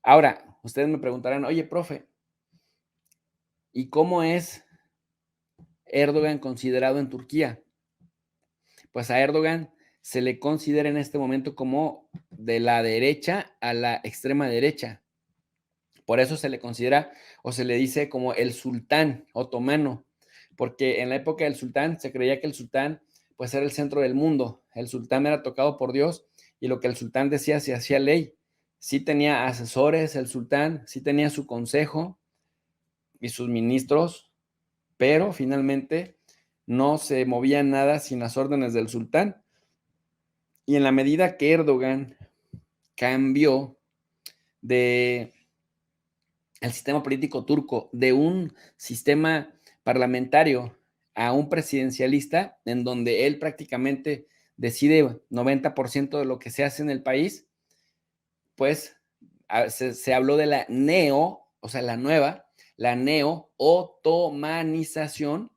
Ahora, ustedes me preguntarán, oye, profe, ¿y cómo es Erdogan considerado en Turquía? Pues a Erdogan se le considera en este momento como de la derecha a la extrema derecha. Por eso se le considera o se le dice como el sultán otomano, porque en la época del sultán se creía que el sultán pues era el centro del mundo. El sultán era tocado por Dios y lo que el sultán decía se hacía ley. Sí tenía asesores el sultán, sí tenía su consejo y sus ministros, pero finalmente no se movía nada sin las órdenes del sultán. Y en la medida que Erdogan cambió de el sistema político turco de un sistema parlamentario a un presidencialista, en donde él prácticamente decide 90% de lo que se hace en el país, pues se habló de la o sea, la neo-otomanización,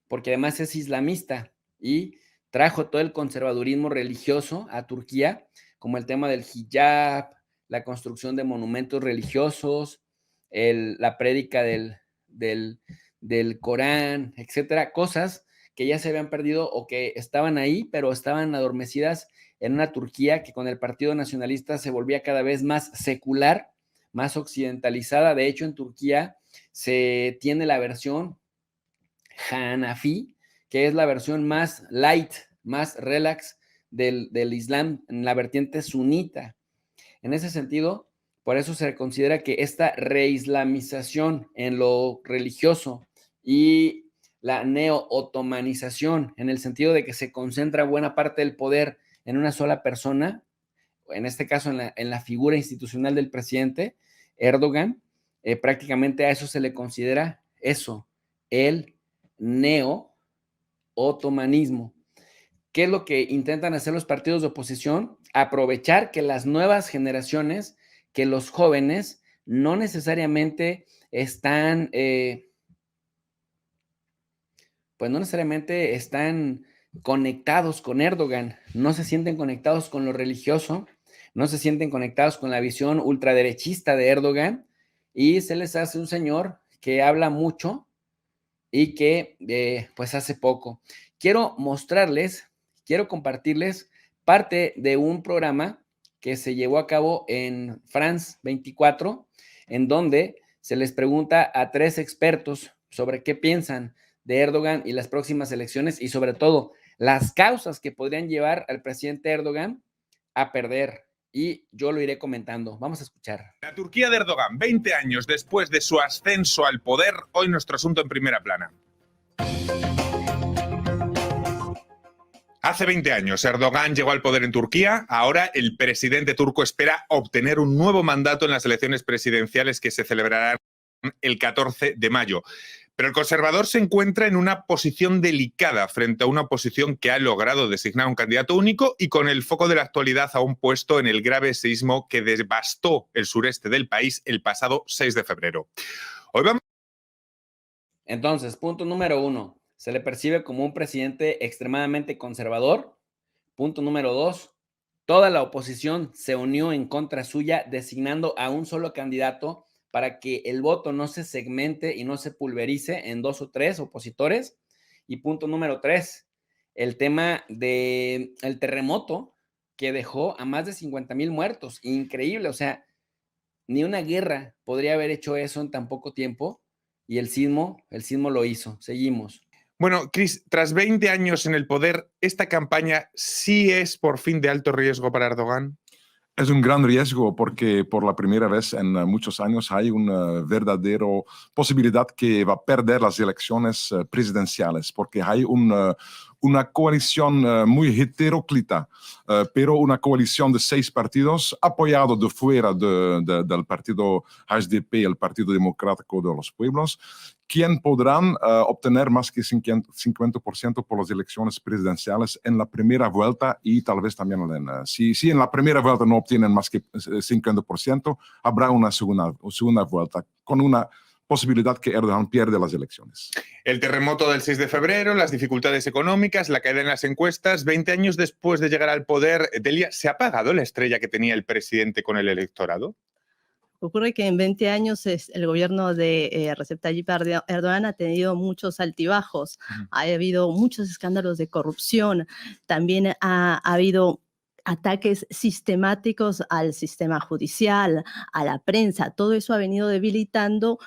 porque además es islamista y trajo todo el conservadurismo religioso a Turquía, como el tema del hijab, la construcción de monumentos religiosos, la prédica del Corán, etcétera, cosas que ya se habían perdido o que estaban ahí, pero estaban adormecidas en una Turquía que con el Partido Nacionalista se volvía cada vez más secular, más occidentalizada. De hecho, en Turquía se tiene la versión Hanafi, que es la versión más light, más relax del Islam, en la vertiente sunita. En ese sentido, por eso se considera que esta reislamización en lo religioso y la neo-otomanización, en el sentido de que se concentra buena parte del poder en una sola persona, en este caso en la figura institucional del presidente Erdogan, prácticamente a eso se le considera eso, el neo-otomanismo. ¿Qué es lo que intentan hacer los partidos de oposición? Aprovechar que las nuevas generaciones, que los jóvenes, no necesariamente están, pues no necesariamente están conectados con Erdogan, no se sienten conectados con lo religioso, no se sienten conectados con la visión ultraderechista de Erdogan y se les hace un señor que habla mucho y que pues hace poco. Quiero mostrarles, quiero compartirles parte de un programa que se llevó a cabo en France 24, en donde se les pregunta a 3 expertos sobre qué piensan de Erdogan y las próximas elecciones y sobre todo las causas que podrían llevar al presidente Erdogan a perder. Y yo lo iré comentando. Vamos a escuchar. La Turquía de Erdogan, 20 años después de su ascenso al poder, hoy nuestro asunto en primera plana. Hace 20 años Erdogan llegó al poder en Turquía, ahora el presidente turco espera obtener un nuevo mandato en las elecciones presidenciales que se celebrarán el 14 de mayo. Pero el conservador se encuentra en una posición delicada frente a una oposición que ha logrado designar un candidato único y con el foco de la actualidad aún puesto en el grave sismo que devastó el sureste del país el pasado 6 de febrero. Hoy vamos... Entonces, punto número 1, se le percibe como un presidente extremadamente conservador. Punto número 2, toda la oposición se unió en contra suya, designando a un solo candidato para que el voto no se segmente y no se pulverice en 2 o 3 opositores. Y punto número 3, el tema del terremoto que dejó a más de 50,000 muertos. Increíble, o sea, ni una guerra podría haber hecho eso en tan poco tiempo y el sismo lo hizo. Seguimos. Bueno, Chris, tras 20 años en el poder, ¿esta campaña sí es por fin de alto riesgo para Erdogan? Es un gran riesgo porque por la primera vez en muchos años hay una verdadera posibilidad que va a perder las elecciones presidenciales porque hay una coalición muy heteróclita, pero una coalición de 6 partidos apoyado de fuera del partido HDP, el Partido Democrático de los Pueblos, quien podrán obtener más que 50% por las elecciones presidenciales en la primera vuelta y tal vez también si en la primera vuelta no obtienen más que 50%, habrá una segunda vuelta con una posibilidad que Erdogan pierda las elecciones. El terremoto del 6 de febrero, las dificultades económicas, la caída en las encuestas, 20 años después de llegar al poder, Delia, ¿se ha apagado la estrella que tenía el presidente con el electorado? Ocurre que en 20 años el gobierno de Recep Tayyip Erdogan ha tenido muchos altibajos, ha habido muchos escándalos de corrupción, también ha habido ataques sistemáticos al sistema judicial, a la prensa. Todo eso ha venido debilitando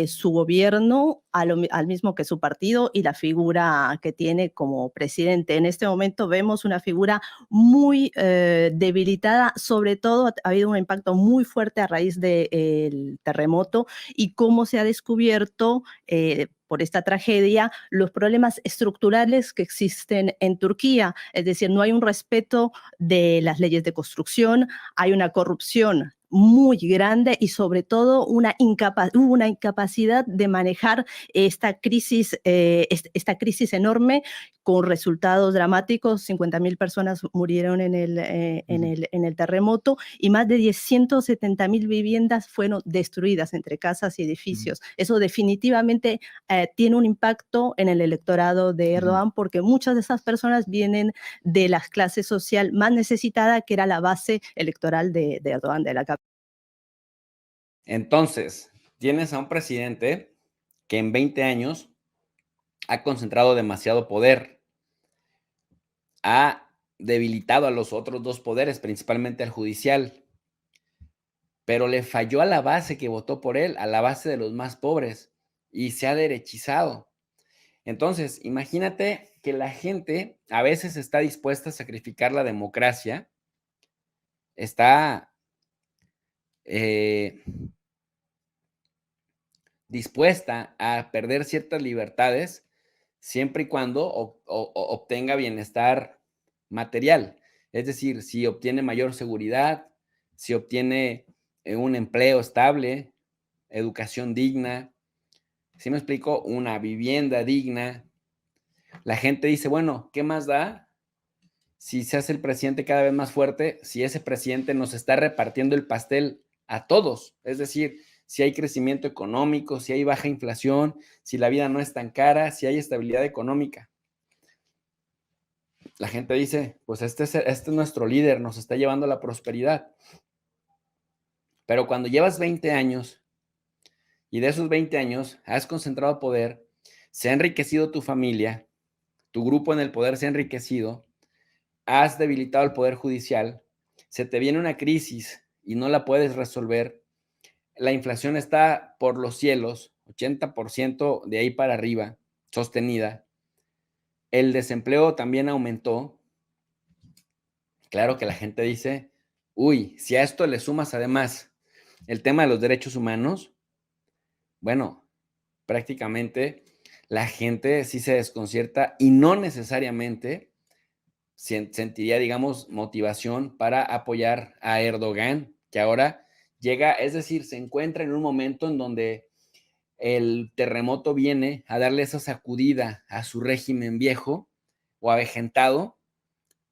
su gobierno, al mismo que su partido y la figura que tiene como presidente. En este momento vemos una figura muy debilitada, sobre todo ha habido un impacto muy fuerte a raíz del terremoto y cómo se ha descubierto por esta tragedia los problemas estructurales que existen en Turquía. Es decir, no hay un respeto de las leyes de construcción, hay una corrupción muy grande y sobre todo hubo una incapacidad de manejar esta crisis enorme con resultados dramáticos. 50.000 personas murieron en el terremoto y más de 170.000 viviendas fueron destruidas entre casas y edificios. Eso definitivamente tiene un impacto en el electorado de Erdogan porque muchas de esas personas vienen de la clase social más necesitada, que era la base electoral de Erdogan, de la capital. Entonces, tienes a un presidente que en 20 años ha concentrado demasiado poder, ha debilitado a los otros dos poderes, principalmente al judicial, pero le falló a la base que votó por él, a la base de los más pobres, y se ha derechizado. Entonces, imagínate que la gente a veces está dispuesta a sacrificar la democracia, está dispuesta a perder ciertas libertades siempre y cuando obtenga bienestar material. Es decir, si obtiene mayor seguridad, si obtiene un empleo estable, educación digna, ¿sí me explico? Una vivienda digna. La gente dice, bueno, ¿qué más da si se hace el presidente cada vez más fuerte, si ese presidente nos está repartiendo el pastel a todos? Es decir, si hay crecimiento económico, si hay baja inflación, si la vida no es tan cara, si hay estabilidad económica. La gente dice, pues este es nuestro líder, nos está llevando a la prosperidad. Pero cuando llevas 20 años y de esos 20 años has concentrado poder, se ha enriquecido tu familia, tu grupo en el poder se ha enriquecido, has debilitado el poder judicial, se te viene una crisis y no la puedes resolver, la inflación está por los cielos, 80% de ahí para arriba, sostenida, el desempleo también aumentó. Claro que la gente dice, uy, si a esto le sumas además el tema de los derechos humanos, bueno, prácticamente la gente sí se desconcierta y no necesariamente sentiría, digamos, motivación para apoyar a Erdogan, que ahora llega, es decir, se encuentra en un momento en donde el terremoto viene a darle esa sacudida a su régimen viejo o avejentado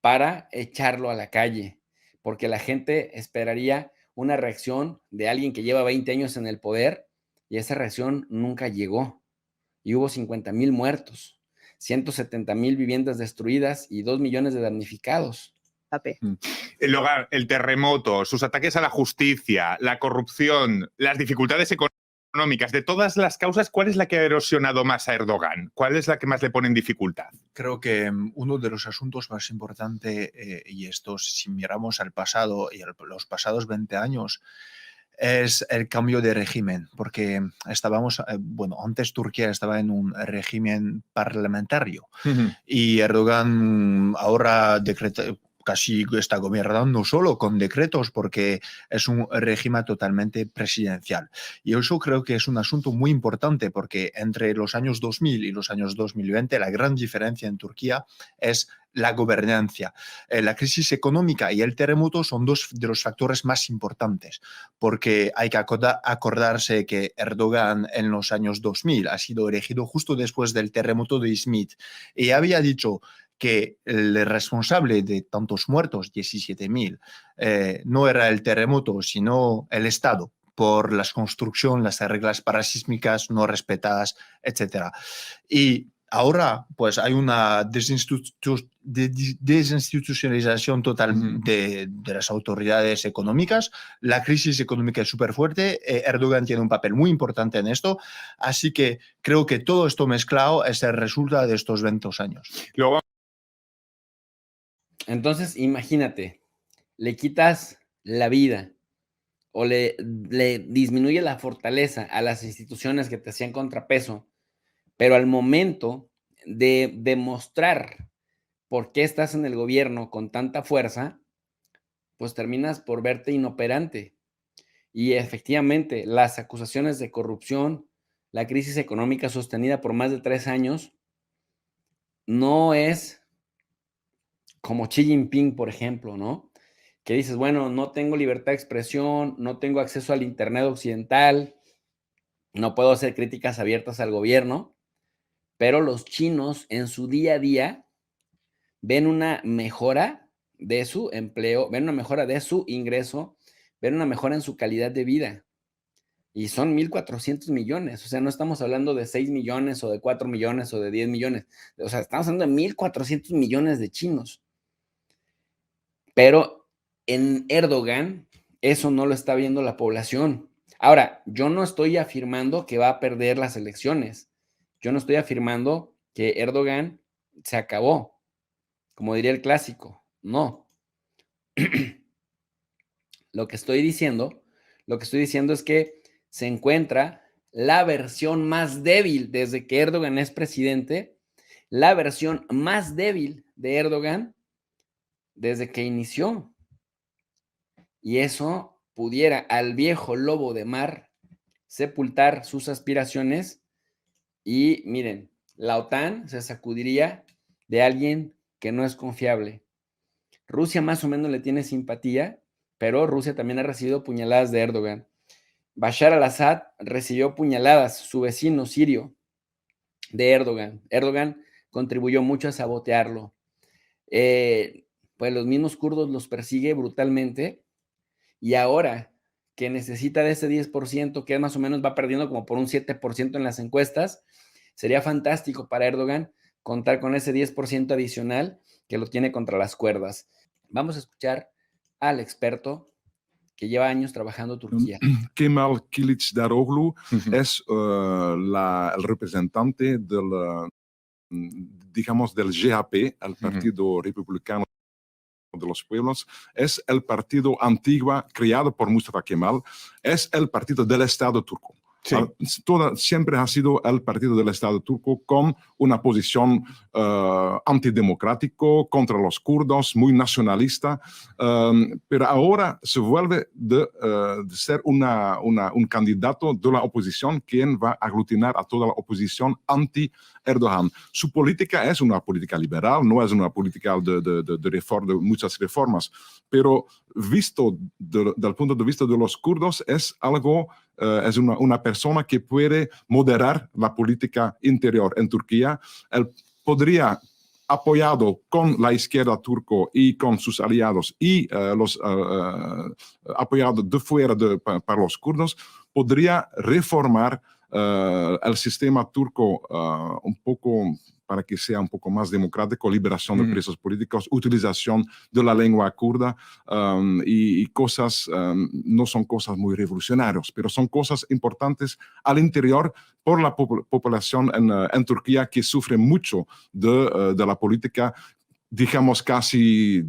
para echarlo a la calle, porque la gente esperaría una reacción de alguien que lleva 20 años en el poder y esa reacción nunca llegó y hubo 50,000 muertos, 170,000 viviendas destruidas y 2 millones de damnificados. El terremoto, sus ataques a la justicia, la corrupción, las dificultades económicas, de todas las causas, ¿cuál es la que ha erosionado más a Erdogan? ¿Cuál es la que más le pone en dificultad? Creo que uno de los asuntos más importantes, y esto si miramos al pasado y a los pasados 20 años, es el cambio de régimen, porque estábamos, bueno, antes Turquía estaba en un régimen parlamentario y Erdogan ahora casi está gobernando solo con decretos porque es un régimen totalmente presidencial. Y eso creo que es un asunto muy importante porque entre los años 2000 y los años 2020 la gran diferencia en Turquía es la gobernanza. La crisis económica y el terremoto son dos de los factores más importantes porque hay que acordarse que Erdogan en los años 2000 ha sido elegido justo después del terremoto de Izmit y había dicho que el responsable de tantos muertos, 17.000, no era el terremoto, sino el Estado, por las construcciones, las reglas parasísmicas no respetadas, etc. Y ahora pues hay una desinstitucionalización total de las autoridades económicas. La crisis económica es súper fuerte. Erdogan tiene un papel muy importante en esto. Así que creo que todo esto mezclado es el resultado de estos 20 años. Luego, Entonces, imagínate, le quitas la vida o le disminuye la fortaleza a las instituciones que te hacían contrapeso, pero al momento de demostrar por qué estás en el gobierno con tanta fuerza, pues terminas por verte inoperante. Y efectivamente, las acusaciones de corrupción, la crisis económica sostenida por más de 3 años, no es como Xi Jinping, por ejemplo, ¿no? Que dices, bueno, no tengo libertad de expresión, no tengo acceso al Internet occidental, no puedo hacer críticas abiertas al gobierno, pero los chinos en su día a día ven una mejora de su empleo, ven una mejora de su ingreso, ven una mejora en su calidad de vida. Y son 1,400 millones. O sea, no estamos hablando de 6 millones o de 4 millones o de 10 millones. O sea, estamos hablando de 1,400 millones de chinos. Pero en Erdogan, eso no lo está viendo la población. Ahora, yo no estoy afirmando que va a perder las elecciones. Yo no estoy afirmando que Erdogan se acabó, como diría el clásico. No. Lo que estoy diciendo es que se encuentra la versión más débil desde que Erdogan es presidente, la versión más débil de Erdogan desde que inició. Y eso pudiera al viejo lobo de mar sepultar sus aspiraciones y miren, la OTAN se sacudiría de alguien que no es confiable. Rusia más o menos le tiene simpatía, pero Rusia también ha recibido puñaladas de Erdogan. Bashar al-Assad recibió puñaladas, su vecino sirio, de Erdogan. Erdogan contribuyó mucho a sabotearlo. Pues los mismos kurdos los persigue brutalmente y ahora que necesita de ese 10%, que más o menos va perdiendo como por un 7% en las encuestas, sería fantástico para Erdogan contar con ese 10% adicional que lo tiene contra las cuerdas. Vamos a escuchar al experto que lleva años trabajando Turquía. Kemal Kılıçdaroğlu es el representante del, digamos, del GHP, el Partido Republicano de los Pueblos, es el partido antiguo creado por Mustafa Kemal, es el partido del Estado turco. Sí. Siempre ha sido el partido del Estado turco con una posición antidemocrático contra los kurdos, muy nacionalista, pero ahora se vuelve de ser un candidato de la oposición quien va a aglutinar a toda la oposición anti-Erdogan. Su política es una política liberal, no es una política de muchas reformas, pero visto del punto de vista de los kurdos es algo... es una persona que puede moderar la política interior en Turquía. Él podría, apoyado con la izquierda turco y con sus aliados y apoyado de fuera para los kurdos, podría reformar el sistema turco un poco para que sea un poco más democrático, liberación de presos políticos, utilización de la lengua kurda y cosas, no son cosas muy revolucionarias, pero son cosas importantes al interior por la población en Turquía que sufre mucho de la política, digamos, casi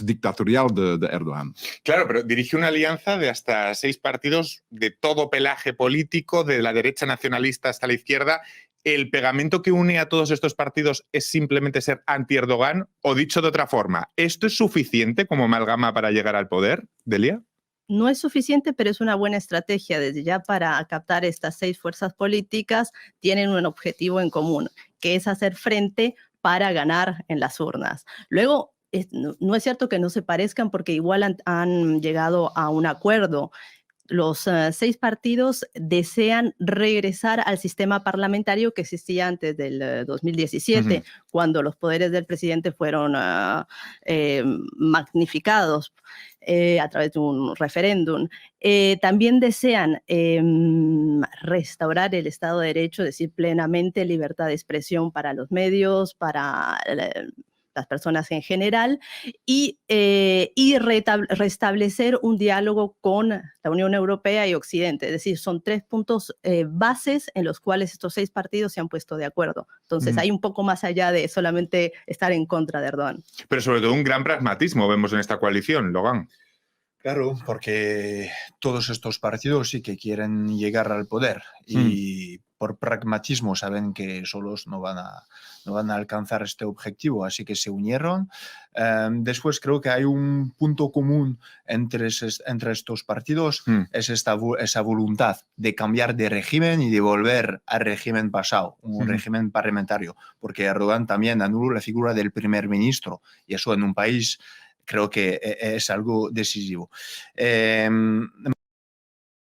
dictatorial de Erdogan. Claro, pero dirige una alianza de hasta 6 partidos de todo pelaje político, de la derecha nacionalista hasta la izquierda. ¿El pegamento que une a todos estos partidos es simplemente ser anti-Erdogan? O dicho de otra forma, ¿esto es suficiente como amalgama para llegar al poder, Delia? No es suficiente, pero es una buena estrategia. Desde ya para captar estas 6 fuerzas políticas tienen un objetivo en común, que es hacer frente para ganar en las urnas. Luego, no es cierto que no se parezcan porque igual han llegado a un acuerdo. los 6 partidos desean regresar al sistema parlamentario que existía antes del 2017, cuando los poderes del presidente fueron magnificados a través de un referéndum. También desean restaurar el Estado de Derecho, es decir, plenamente libertad de expresión para los medios, para las personas en general, y restablecer un diálogo con la Unión Europea y Occidente. Es decir, son 3 puntos bases en los cuales estos 6 partidos se han puesto de acuerdo. Entonces, hay un poco más allá de solamente estar en contra de Erdogan. Pero sobre todo un gran pragmatismo vemos en esta coalición, Logan. Claro, porque todos estos partidos sí que quieren llegar al poder y por pragmatismo saben que solos no van a alcanzar este objetivo, así que se unieron. Después creo que hay un punto común entre estos partidos, es esa voluntad de cambiar de régimen y de volver al régimen pasado, un régimen parlamentario, porque Erdogan también anuló la figura del primer ministro y eso en un país creo que es algo decisivo.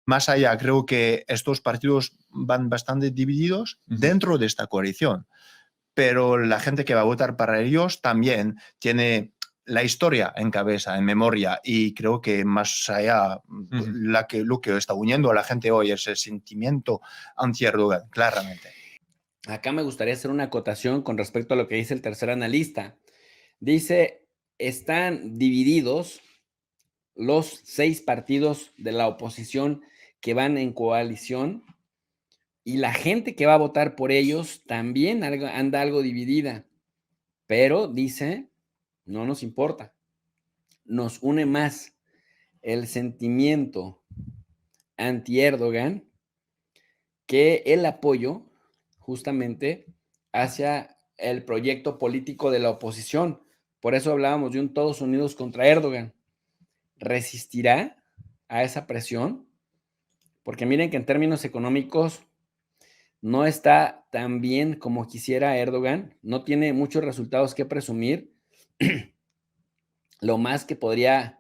Más allá, creo que estos partidos van bastante divididos dentro de esta coalición, pero la gente que va a votar para ellos también tiene la historia en cabeza, en memoria, y creo que más allá lo que está uniendo a la gente hoy es el sentimiento anti-Erdogan, claramente. Acá me gustaría hacer una acotación con respecto a lo que dice el tercer analista. Dice, están divididos los 6 partidos de la oposición que van en coalición y la gente que va a votar por ellos también anda algo dividida, pero dice, no nos importa, nos une más el sentimiento anti-Erdogan que el apoyo justamente hacia el proyecto político de la oposición. Por eso hablábamos de un todos unidos contra Erdogan. ¿Resistirá a esa presión? Porque miren que en términos económicos no está tan bien como quisiera Erdogan, no tiene muchos resultados que presumir. Lo más que podría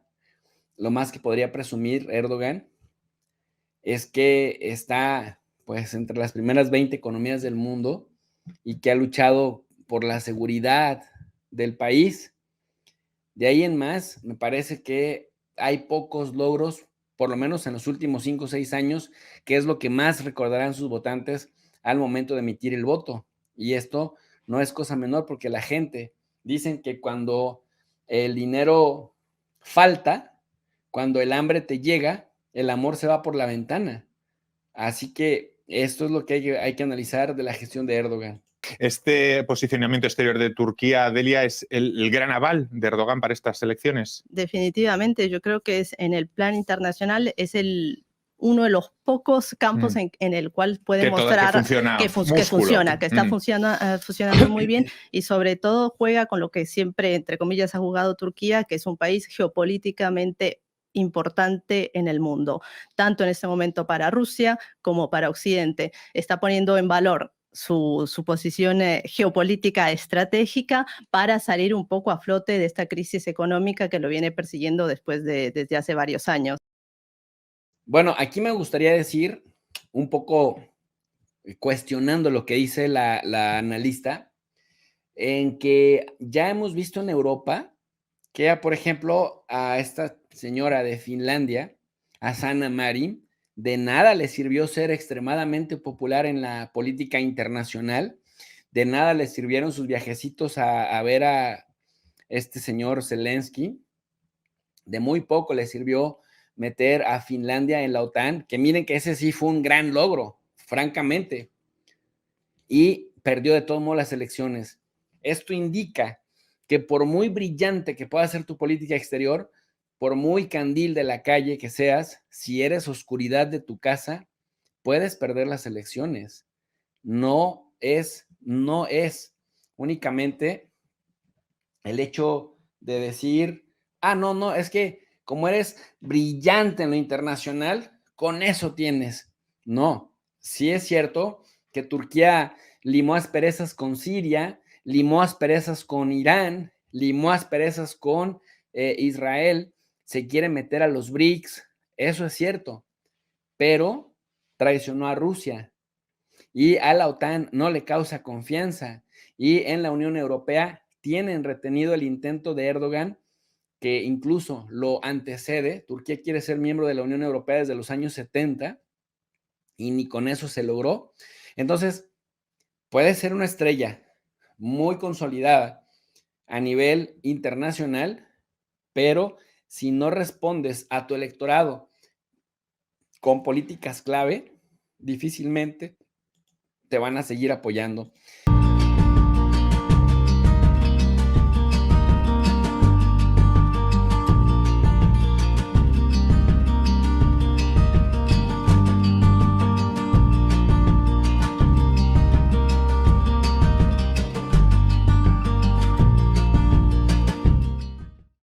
presumir Erdogan es que está pues entre las primeras 20 economías del mundo y que ha luchado por la seguridad del país. De ahí en más, me parece que hay pocos logros, por lo menos en los últimos 5 o 6 años, que es lo que más recordarán sus votantes al momento de emitir el voto. Y esto no es cosa menor porque la gente, dicen que cuando el dinero falta, cuando el hambre te llega, el amor se va por la ventana. Así que esto es lo que hay que analizar de la gestión de Erdogan. ¿Este posicionamiento exterior de Turquía, Delia, es el gran aval de Erdogan para estas elecciones? Definitivamente, yo creo que en el plan internacional es uno de los pocos campos en el cual puede mostrar que funciona, que está funcionando muy bien y sobre todo juega con lo que siempre, entre comillas, ha jugado Turquía, que es un país geopolíticamente importante en el mundo, tanto en este momento para Rusia como para Occidente. Está poniendo en valor su posición geopolítica estratégica para salir un poco a flote de esta crisis económica que lo viene persiguiendo desde hace varios años. Bueno, aquí me gustaría decir, un poco cuestionando lo que dice la analista, en que ya hemos visto en Europa que, por ejemplo, a esta señora de Finlandia, a Sanna Marin, de nada le sirvió ser extremadamente popular en la política internacional, de nada le sirvieron sus viajecitos a ver a este señor Zelensky, de muy poco le sirvió meter a Finlandia en la OTAN, que miren que ese sí fue un gran logro, francamente, y perdió de todos modos las elecciones. Esto indica que por muy brillante que pueda ser tu política exterior, por muy candil de la calle que seas, si eres oscuridad de tu casa, puedes perder las elecciones. No es únicamente el hecho de decir, no, es que como eres brillante en lo internacional, con eso tienes. No, sí es cierto que Turquía limó asperezas con Siria, limó asperezas con Irán, limó asperezas con Israel, se quiere meter a los BRICS, eso es cierto, pero traicionó a Rusia y a la OTAN no le causa confianza, y en la Unión Europea tienen retenido el intento de Erdogan, que incluso lo antecede. Turquía quiere ser miembro de la Unión Europea desde los años 70 y ni con eso se logró. Entonces, puede ser una estrella muy consolidada a nivel internacional, pero si no respondes a tu electorado con políticas clave, difícilmente te van a seguir apoyando.